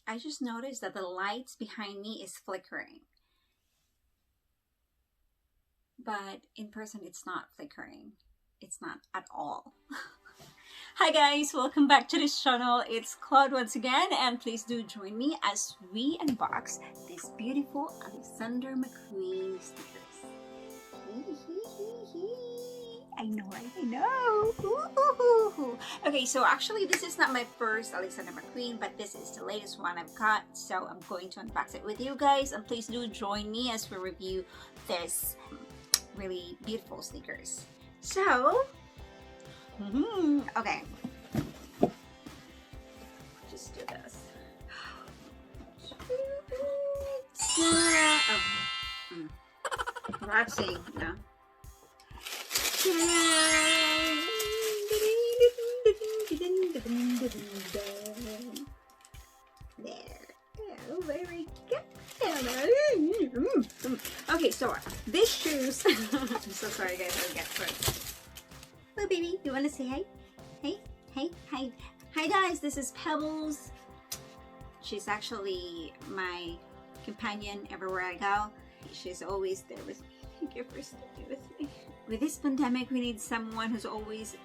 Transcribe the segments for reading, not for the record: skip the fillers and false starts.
I just noticed that the lights behind me is flickering. But in person, it's not flickering. It's not at all. Hi guys, welcome back to this channel. It's Claude once again, and please do join me as we unbox this beautiful Alexander McQueen stickers. I know, right? I know. Ooh. Okay, so actually this is not my first Alexander McQueen, but this is the latest one I've got. So I'm going to unbox it with you guys, and please do join me as we review this really beautiful sneakers. So, okay. Just do this. Relaxing, no. There. Oh, very good. Okay, so these shoes. I'm so sorry, guys. I'll get first. Hello, baby. You want to say hi? Hi, guys. This is Pebbles. She's actually my companion everywhere I go. She's always there with me. Thank you for sticking with me. With this pandemic, we need someone who's always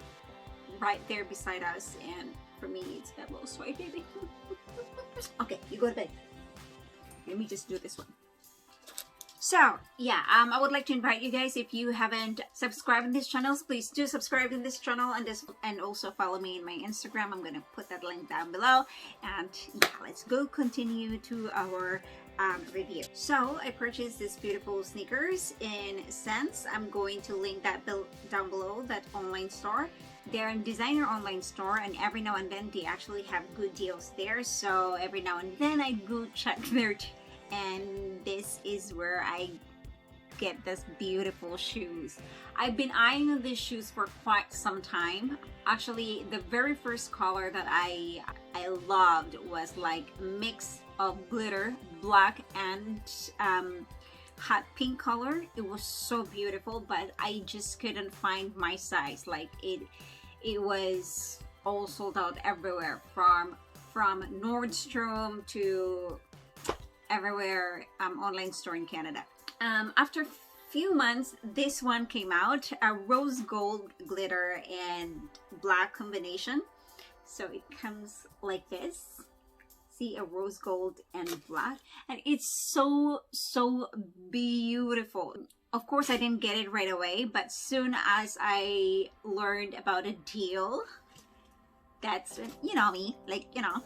right there beside us, and for me, it's Pebbles, right, baby? Okay, you go to bed. Let me just do this one. So yeah, I would like to invite you guys, if you haven't subscribed in this channel, please do subscribe in this channel, and also follow me in my Instagram. I'm gonna put that link down below, and yeah, let's go continue to our review. So I purchased these beautiful sneakers in SSENSE. I'm going to link that down below, that online store. They're a designer online store, and every now and then they actually have good deals there. So every now and then I go check there, and this is where I get these beautiful shoes. I've been eyeing these shoes for quite some time. Actually, the very first color that I loved was like a mix of glitter, black, and hot pink color. It was so beautiful, but I just couldn't find my size. Like it was all sold out everywhere, from Nordstrom to everywhere online store in Canada. After a few months, this one came out, a rose gold glitter and black combination. So it comes like this. See, a rose gold and black, and it's so beautiful. Of course, I didn't get it right away, but soon as I learned about a deal, that's when, you know me, like, you know,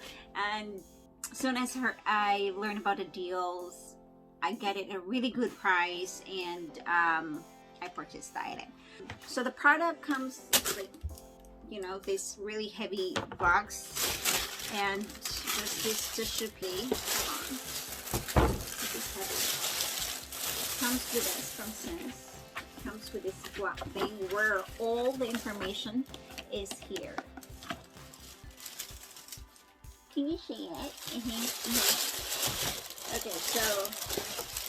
and soon as I learned about the deals, I get it at a really good price, and I purchased the item. So the product comes like, you know, this really heavy box, and just this tissue case. Hold on. This is heavy. Comes with this from SSENSE. Comes with this black thing where all the information is here. Can you see it? Okay, so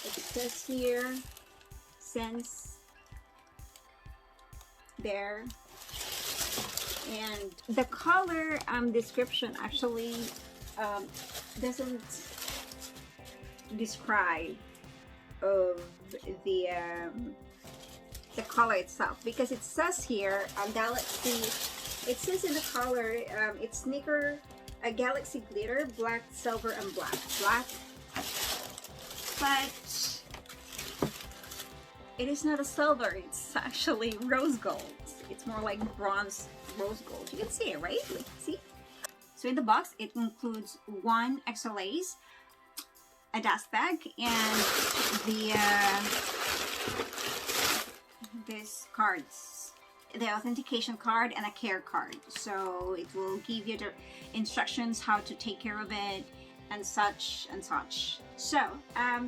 it says here SSENSE there, and the color description actually doesn't describe of the color itself, because it says here galaxy. It says in the color it's sneaker. A galaxy glitter, black, silver, and black. But it is not a silver, it's actually rose gold. It's more like bronze rose gold. You can see it, right? Like, see? So in the box, it includes one extra lace, a dust bag, and these cards. The authentication card and a care card, so it will give you the instructions how to take care of it and such and such. So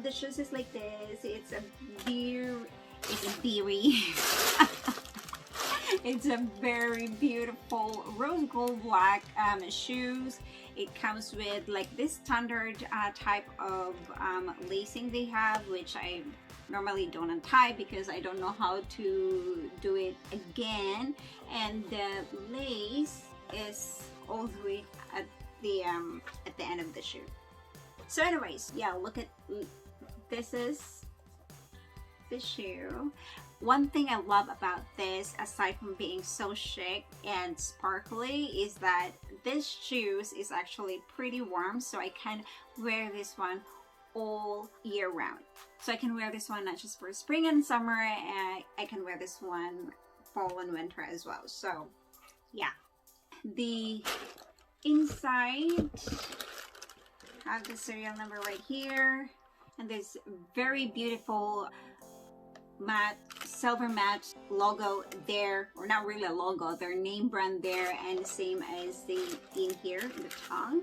the shoes is like this. It's a it's a very beautiful rose gold black shoes. It comes with like this standard type of lacing they have, which I normally don't untie because I don't know how to do it again. And the lace is all the way at the end of the shoe. So anyways, yeah, look at this is the shoe. One thing I love about this, aside from being so chic and sparkly, is that this shoes is actually pretty warm, so I can wear this one all year round. So I can wear this one not just for spring and summer, and I can wear this one fall and winter as well. So yeah, the inside have the serial number right here, and this very beautiful matte, silver matte logo there, or not really a logo, their name brand there, and the same as the in here in the tongue.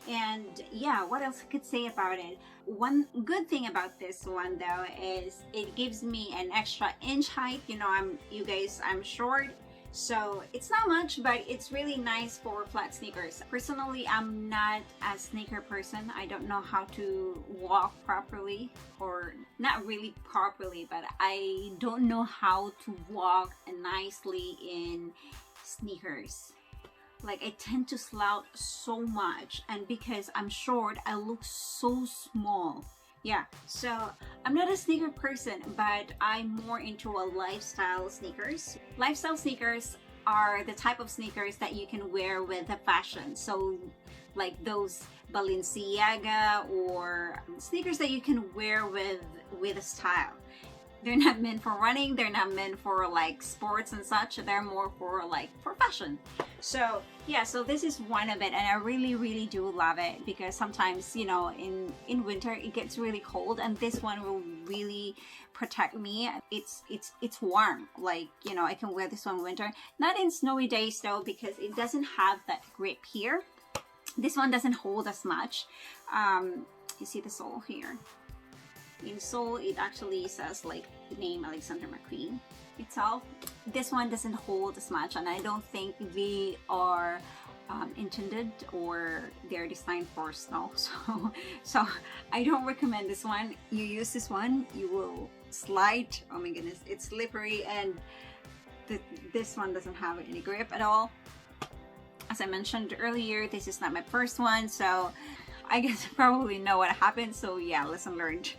And yeah, what else I could say about it? One good thing about this one though is it gives me an extra inch height. You know, I'm short, so it's not much, but it's really nice for flat sneakers. Personally, I'm not a sneaker person. I don't know how to walk properly, or not really properly, but I don't know how to walk nicely in sneakers. Like, I tend to slouch so much, and because I'm short, I look so small. Yeah, so I'm not a sneaker person, but I'm more into a lifestyle sneakers. Lifestyle sneakers are the type of sneakers that you can wear with the fashion. So like those Balenciaga, or sneakers that you can wear with a style. They're not meant for running, they're not meant for like sports and such, they're more for fashion. So yeah, so this is one of it, and I really do love it, because sometimes, you know, in winter it gets really cold, and this one will really protect me. It's warm, like, you know, I can wear this one winter, not in snowy days though, because it doesn't have that grip here. This one doesn't hold as much. You see the sole here. In sole, it actually says like the name Alexander McQUEEN itself. This one doesn't hold as much, and I don't think they are intended, or they're designed for snow. So I don't recommend this one. You use this one, you will slide. Oh my goodness, it's slippery, and this one doesn't have any grip at all. As I mentioned earlier, this is not my first one, so I guess you probably know what happened. So yeah, lesson learned.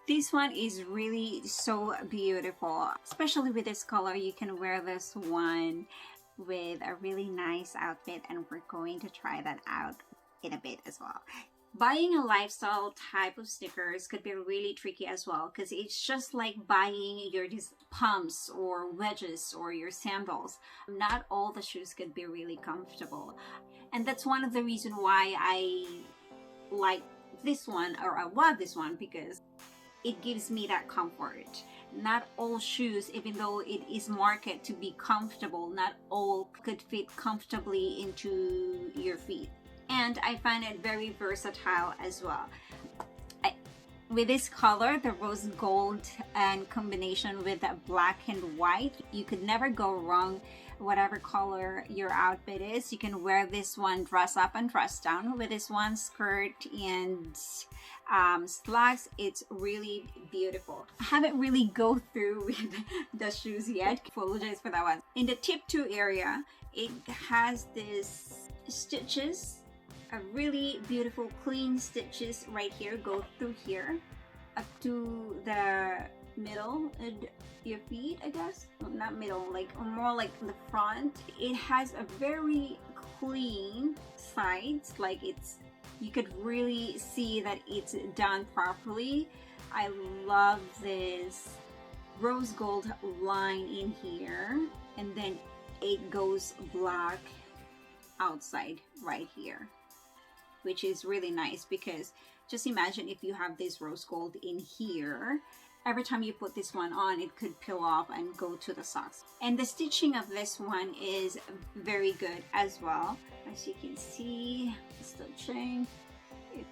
This one is really so beautiful, especially with this color. You can wear this one with a really nice outfit, and we're going to try that out in a bit as well. Buying a lifestyle type of sneakers could be really tricky as well, because it's just like buying your pumps or wedges or your sandals. Not all the shoes could be really comfortable, and that's one of the reasons why I like this one, or I love this one, because it gives me that comfort. Not all shoes, even though it is marketed to be comfortable, not all could fit comfortably into your feet. And I find it very versatile as well. With this color, the rose gold, and combination with that black and white, you could never go wrong. Whatever color your outfit is, you can wear this one dress up and dress down with this one skirt and slacks. It's really beautiful. I haven't really go through with the shoes yet. Apologize for that one. In the tip 2 area, it has this stitches, a really beautiful clean stitches right here, go through here up to the middle of your feet, I guess. Not middle, like more like the front. It has a very clean sides, like you could really see that it's done properly. I love this rose gold line in here, and then it goes black outside right here, which is really nice, because just imagine if you have this rose gold in here, every time you put this one on, it could peel off and go to the socks. And the stitching of this one is very good as well. As you can see, stitching,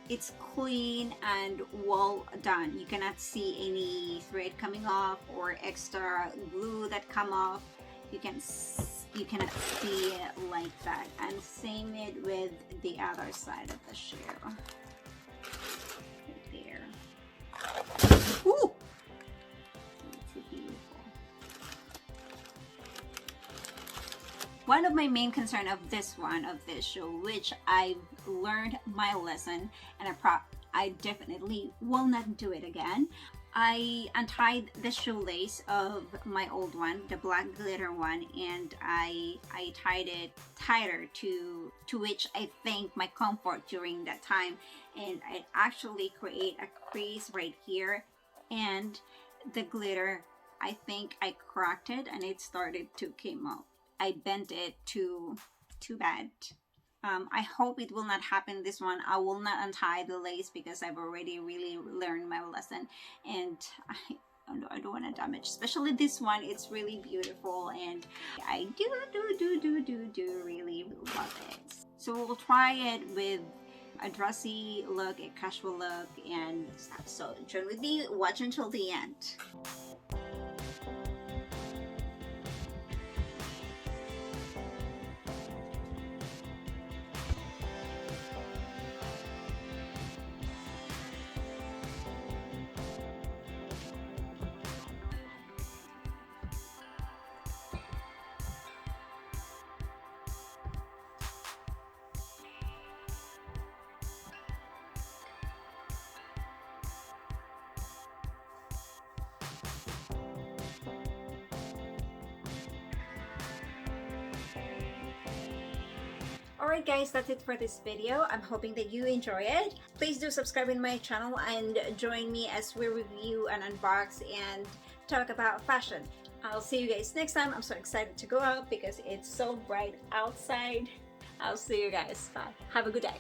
it's clean and well done. You cannot see any thread coming off or extra glue that come off. You can you cannot see it like that. And same it with the other side of the shoe. Right there. Ooh! It's beautiful. One of my main concern of this shoe, which I've learned my lesson, and I definitely will not do it again. I untied the shoelace of my old one, the black glitter one, and I tied it tighter to which I think my comfort during that time, and it actually create a crease right here, and the glitter, I think I cracked it and it started to come out. I bent it too bad. I hope it will not happen this one. I will not untie the lace because I've already really learned my lesson, and I don't want to damage, especially this one. It's really beautiful, and I do really love it. So we'll try it with a dressy look, a casual look, and stuff. So join with me, watch until the end. Alright guys, that's it for this video. I'm hoping that you enjoy it. Please do subscribe in my channel and join me as we review and unbox and talk about fashion. I'll see you guys next time. I'm so excited to go out because it's so bright outside. I'll see you guys. Bye. Have a good day.